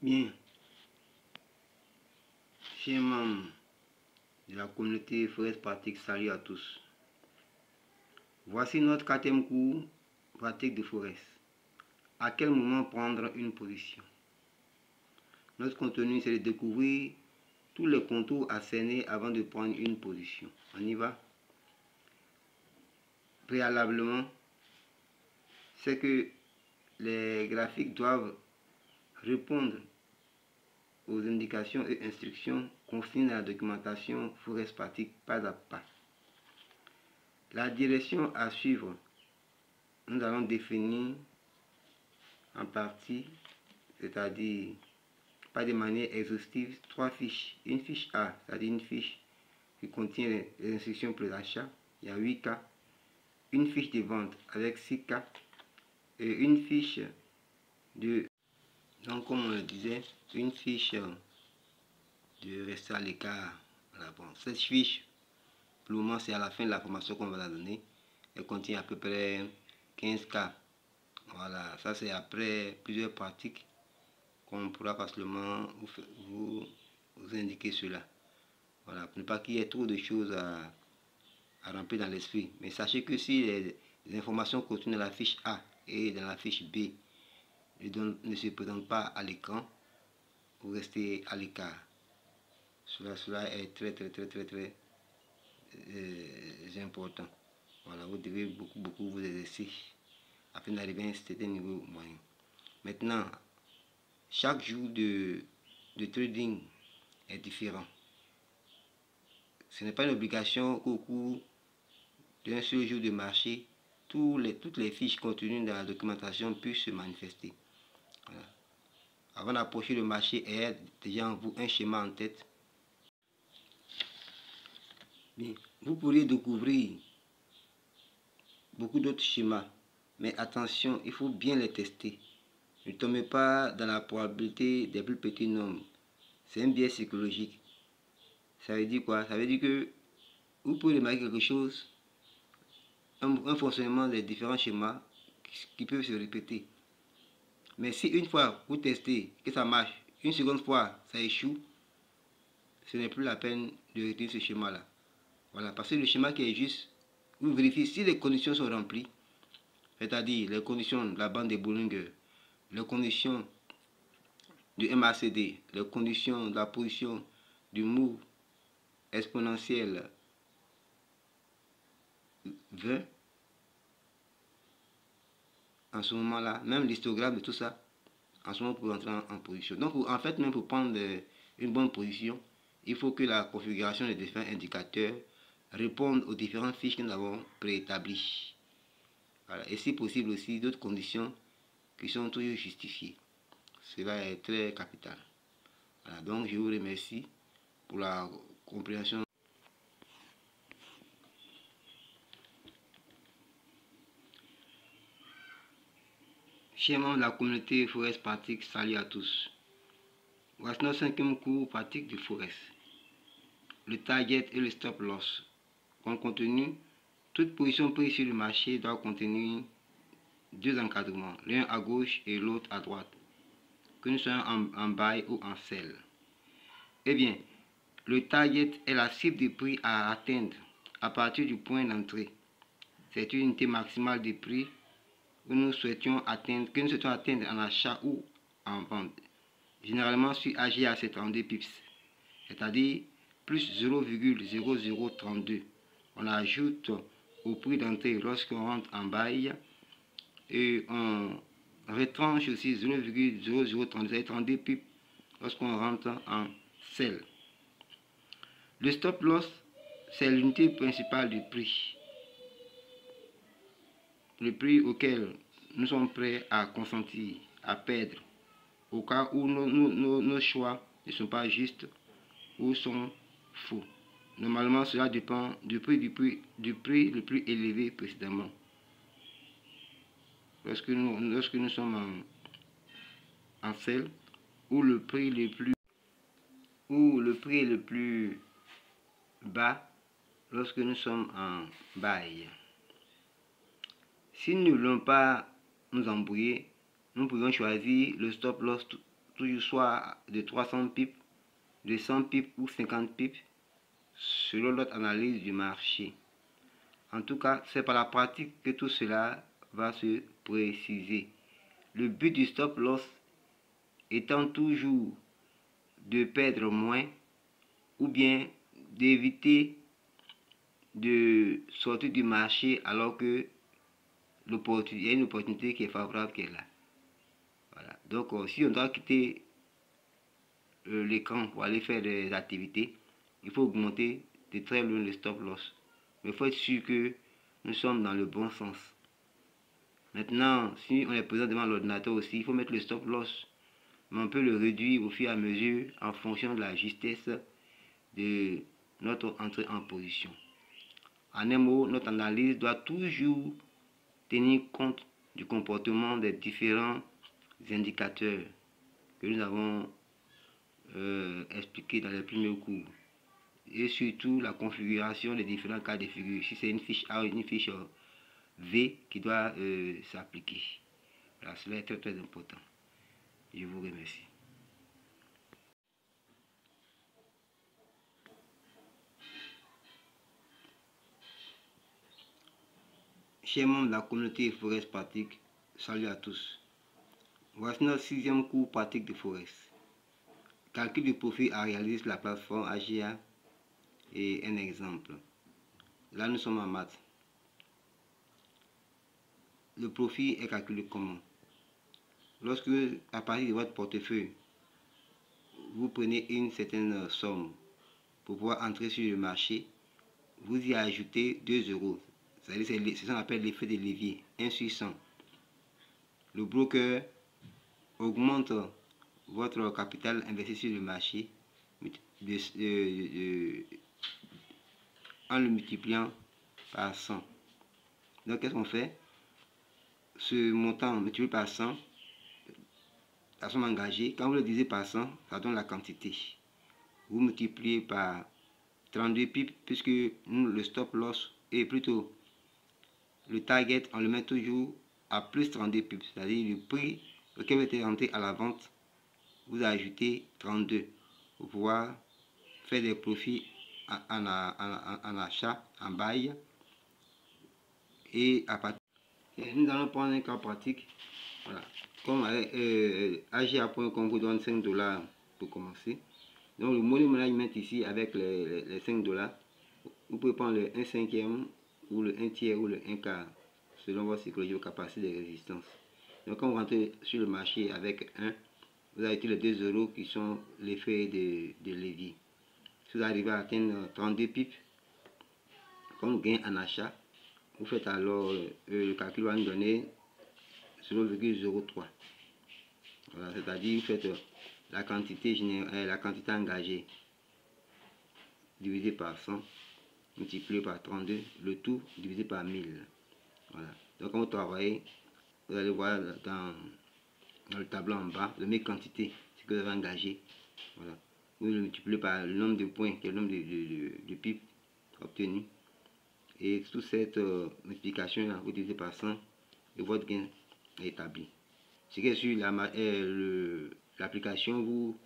Bien, chers membres de la communauté Forex Pratique, salut à tous. Voici notre 4e cours pratique de Forex. À quel moment prendre une position? Notre contenu, c'est de découvrir tous les contours à cerner avant de prendre une position. On y va? Préalablement, c'est que les graphiques doivent répondre aux indications et instructions contenues dans la documentation Forex Pratique pas à pas. La direction à suivre, nous allons définir en partie, c'est-à-dire pas de manière exhaustive, 3 fiches. Une fiche A, c'est-à-dire une fiche qui contient les instructions pour l'achat, il y a 8 cas. Une fiche de vente avec 6 cas. Et une fiche de, donc comme on le disait, une fiche de rester à l'écart. Voilà, bon, cette fiche, pour le moment, c'est à la fin de la formation qu'on va la donner. Elle contient à peu près 15 cas. Voilà, ça c'est après plusieurs pratiques qu'on pourra facilement vous indiquer cela. Voilà, pour ne pas qu'il y ait trop de choses à remplir dans l'esprit. Mais sachez que si les informations contenues dans la fiche A et dans la fiche B ne se présentent pas à l'écran, vous restez à l'écart. Cela est très important. Voilà, vous devez beaucoup vous exercer afin d'arriver à un certain niveau moyen. Maintenant, chaque jour de trading est différent. Ce n'est pas une obligation qu'au cours d'un seul jour de marché, toutes les fiches contenues dans la documentation puissent se manifester. Voilà. Avant d'approcher le marché, ayez déjà en vous un schéma en tête. Bien, vous pourriez découvrir beaucoup d'autres schémas, mais attention, il faut bien les tester. Ne tombez pas dans la probabilité des plus petits nombres. C'est un biais psychologique. Ça veut dire quoi? Ça veut dire que vous pouvez remarquer quelque chose, un fonctionnement des différents schémas qui peuvent se répéter. Mais si une fois vous testez que ça marche, une seconde fois ça échoue, ce n'est plus la peine de retenir ce schéma-là. Voilà, parce que le schéma qui est juste, vous vérifiez si les conditions sont remplies, c'est-à-dire les conditions de la bande de Bollinger, les conditions du MACD, les conditions de la position du move exponentiel 20, en ce moment-là, même l'histogramme de tout ça, en ce moment pour entrer en position. Donc en fait, même pour prendre une bonne position, il faut que la configuration des différents indicateurs réponde aux différentes fiches que nous avons préétablies. Voilà. Et si possible aussi d'autres conditions qui sont toujours justifiées. Cela est très capital. Voilà. Donc je vous remercie pour la compréhension. Chers membres de la communauté Forex Pratique, salut à tous. Voici notre 5e cours pratique de Forex. Le target et le stop loss. Comme contenu, toute position prise sur le marché doit contenir 2 encadrements, l'un à gauche et l'autre à droite, que nous soyons en buy ou en sell. Eh bien, le target est la cible de prix à atteindre à partir du point d'entrée. C'est une unité maximale de prix que nous souhaitions atteindre en achat ou en vente. Généralement sur AGA c'est 32 pips, c'est-à-dire plus 0,0032. On ajoute au prix d'entrée lorsqu'on rentre en buy et on retranche aussi 0,0032 pips lorsqu'on rentre en sell. Le stop loss, c'est l'unité principale du prix. Le prix auquel nous sommes prêts à consentir, à perdre, au cas où nos choix ne sont pas justes ou sont faux. Normalement, cela dépend du prix le plus élevé précédemment. Lorsque nous sommes en sell, ou le prix le plus bas lorsque nous sommes en buy. Si nous ne voulons pas nous embrouiller, nous pouvons choisir le stop loss tout toujours soit de 300 pips, de 100 pips ou 50 pips, selon notre analyse du marché. En tout cas, c'est par la pratique que tout cela va se préciser. Le but du stop loss étant toujours de perdre moins ou bien d'éviter de sortir du marché alors que il y a une opportunité qui est favorable qui est là. Voilà. Donc si on doit quitter l'écran pour aller faire des activités, il faut augmenter de très loin le stop loss. Mais il faut être sûr que nous sommes dans le bon sens. Maintenant, si on est présent devant l'ordinateur aussi, il faut mettre le stop loss. Mais on peut le réduire au fur et à mesure en fonction de la justesse de notre entrée en position. En un mot, notre analyse doit toujours tenir compte du comportement des différents indicateurs que nous avons expliqués dans les premiers cours. Et surtout la configuration des différents cas de figure. Si c'est une fiche A ou une fiche V qui doit s'appliquer. Voilà, cela est très très important. Je vous remercie. Chers membres de la communauté Forex pratique, salut à tous. Voici notre 6e cours pratique de Forex. Calcul du profit à réaliser sur la plateforme AGA et un exemple. Là, nous sommes en maths. Le profit est calculé comment? Lorsque, à partir de votre portefeuille, vous prenez une certaine somme pour pouvoir entrer sur le marché, vous y ajoutez 2 euros. C'est ce qu'on appelle l'effet de levier, 1 sur 100. Le broker augmente votre capital investi sur le marché en le multipliant par 100. Donc, qu'est-ce qu'on fait? Ce montant multiplié par 100, la somme engagée, quand vous le divisez par 100, ça donne la quantité. Vous multipliez par 32 pips, puisque nous, le stop loss, et plutôt le target, on le met toujours à plus 32 pips, c'est-à-dire le prix auquel vous êtes rentré à la vente, vous ajoutez 32 pour pouvoir faire des profits en achat, en bail. Et à partir, nous allons prendre un cas pratique. Voilà. Comme AGA.com vous donne 5 $ pour commencer. Donc le money management ici avec les 5 $, vous pouvez prendre le 1/5 ou le 1/3 ou le 1/4 selon votre psychologie, vos capacités de résistance. Donc quand vous rentrez sur le marché avec 1, vous avez les 2 euros qui sont l'effet de levier. Si vous arrivez à atteindre 32 pips, comme gain en achat, vous faites alors le calcul va nous donner 0,03. Voilà, c'est-à-dire vous faites la quantité engagée divisé par 100 multiplié par 32, le tout divisé par 1000. Voilà. Donc quand vous travaillez, vous allez voir dans le tableau en bas le même quantité, ce que vous avez engagé. Voilà. Vous le multipliez par le nombre de points, qui est le nombre de pips obtenus. Et toute cette multiplication là, vous divisez par 100 et votre gain est établi. Ce qui est sur l'application, vous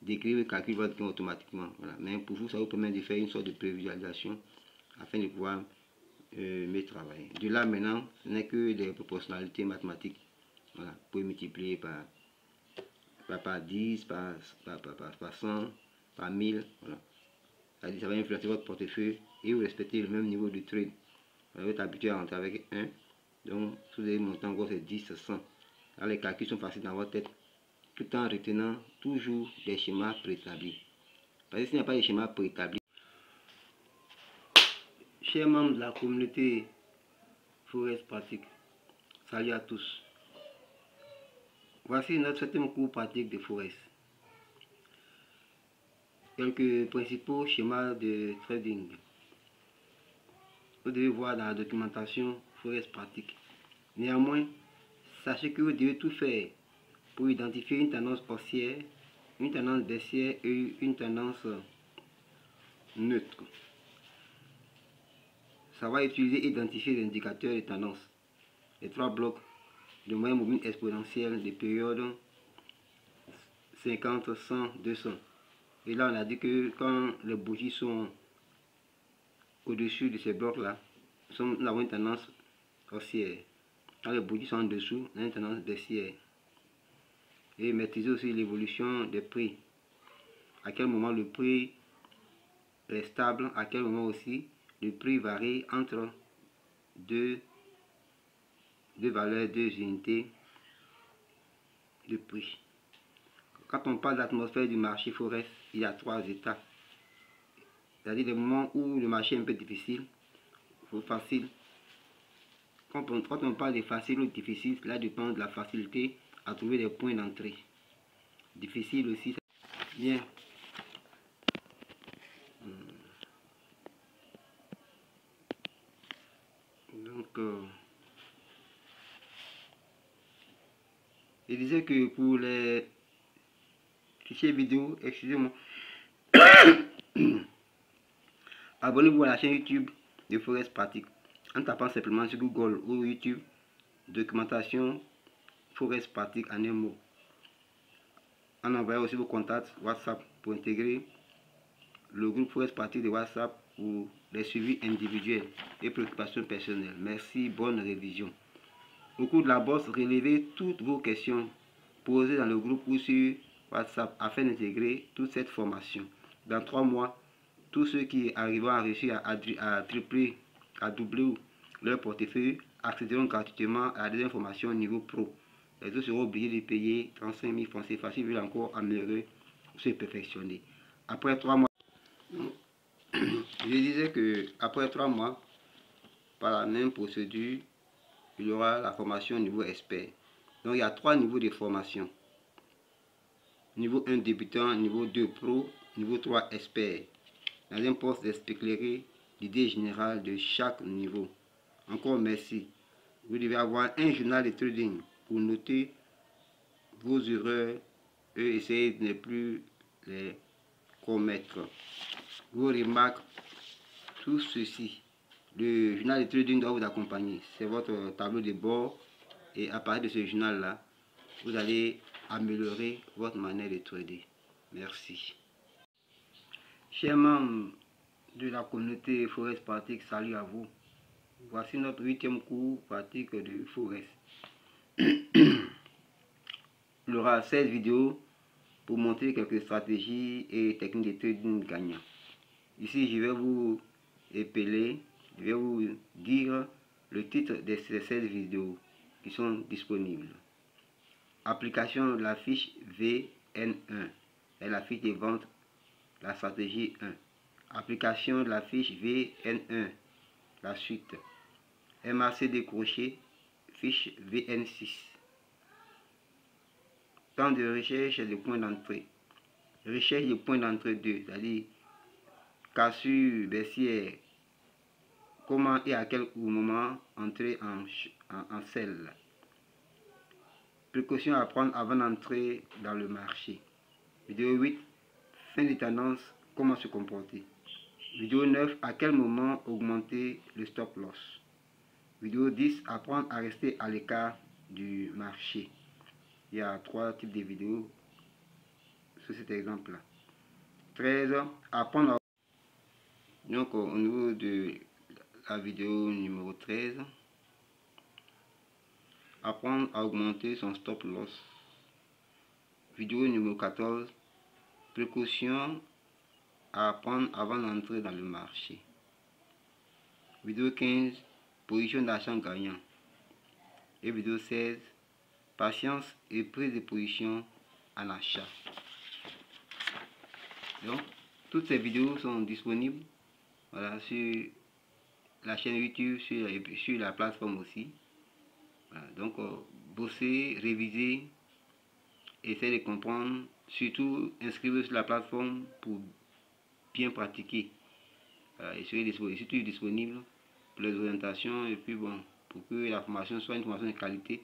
décrivez et calculez votre gain automatiquement. Voilà. Mais pour vous, ça vous permet de faire une sorte de prévisualisation afin de pouvoir mieux travailler. De là maintenant, ce n'est que des proportionnalités mathématiques. Voilà. Vous pouvez multiplier par 10, par 100, par 1000. Voilà. Ça va influencer votre portefeuille et vous respectez le même niveau de trade. Vous êtes habitué à rentrer avec 1. Donc, si vous avez monté en gros, c'est 10, 100. Là, les calculs sont faciles dans votre tête, tout en retenant toujours des schémas préétablis. Parce que s'il n'y a pas de schéma préétabli, chers membres de la communauté Forex pratique, salut à tous. Voici notre 7e cours pratique de Forex. Quelques principaux schémas de trading. Vous devez voir dans la documentation Forex pratique. Néanmoins, sachez que vous devez tout faire pour identifier une tendance haussière, une tendance baissière et une tendance neutre. Ça va utiliser et identifier les indicateurs de tendance, les 3 blocs de moyenne mobile exponentielle, des périodes 50, 100, 200. Et là, on a dit que quand les bougies sont au-dessus de ces blocs-là, nous avons une tendance haussière. Quand les bougies sont en dessous, on a une tendance baissière. Et maîtriser aussi l'évolution des prix. À quel moment le prix est stable, à quel moment aussi le prix varie entre deux valeurs, deux unités de prix. Quand on parle d'atmosphère du marché forex, il y a 3 états. C'est-à-dire les moments où le marché est un peu difficile ou facile. Quand on parle de facile ou difficile, cela dépend de la facilité à trouver des points d'entrée. Difficile aussi, bien. Donc, je disais que pour les fichiers vidéo, excusez-moi, abonnez-vous à la chaîne YouTube de Forex Pratique en tapant simplement sur Google ou YouTube documentation Forex Pratique en un mot. En envoyant aussi vos contacts WhatsApp pour intégrer le groupe Forex Pratique de WhatsApp pour les suivis individuels et préoccupations personnelles. Merci, bonne révision. Au cours de la bourse, relevez toutes vos questions posées dans le groupe ou sur WhatsApp afin d'intégrer toute cette formation. Dans 3 mois, tous ceux qui arriveront à réussir à tripler, à doubler leur portefeuille accéderont gratuitement à la deuxième formation au niveau pro. Les autres seront obligés de payer 35 000 francs CFA s'ils veulent encore améliorer ou se perfectionner. Après 3 mois, je disais que après 3 mois, par la même procédure, il y aura la formation au niveau expert. Donc il y a 3 niveaux de formation. Niveau 1 débutant, niveau 2 pro, niveau 3 expert. Dans un poste d'expéclairer l'idée générale de chaque niveau. Encore merci. Vous devez avoir un journal de trading pour noter vos erreurs et essayer de ne plus les commettre. Vos remarques, tout ceci. Le journal de trading doit vous accompagner. C'est votre tableau de bord et à partir de ce journal-là, vous allez améliorer votre manière de trader. Merci. Chers membres de la communauté Forex Pratique, salut à vous. Voici notre 8e cours pratique de Forex. Il y aura 16 vidéos pour montrer quelques stratégies et techniques de trading gagnant. Ici, je vais vous épeler, je vais vous dire le titre de ces 16 vidéos qui sont disponibles. Application de la fiche VN1 et la fiche de vente, la stratégie 1. Application de la fiche VN1, la suite. MAC décroché, fiche VN6. Temps de recherche et de points d'entrée. Recherche de points d'entrée 2, c'est-à-dire cassure baissière. Comment et à quel moment entrer en sell. Précautions à prendre avant d'entrer dans le marché. Vidéo 8, fin de tendance, comment se comporter. Vidéo 9, à quel moment augmenter le stop loss. Vidéo 10, apprendre à rester à l'écart du marché. Il y a 3 types de vidéos sur cet exemple-là. 13, apprendre à... Donc au niveau de la vidéo numéro 13, apprendre à augmenter son stop loss. Vidéo numéro 14, précautions à prendre avant d'entrer dans le marché. Vidéo 15, position d'achat gagnant. Et vidéo 16, patience et prise de position en achat. Donc, toutes ces vidéos sont disponibles, voilà, sur la chaîne YouTube, sur la plateforme aussi. Voilà, donc, bosser, réviser, essayer de comprendre, surtout inscrivez-vous sur la plateforme pour bien pratiquer. Et soyez surtout disponible pour les orientations et puis bon, pour que la formation soit une formation de qualité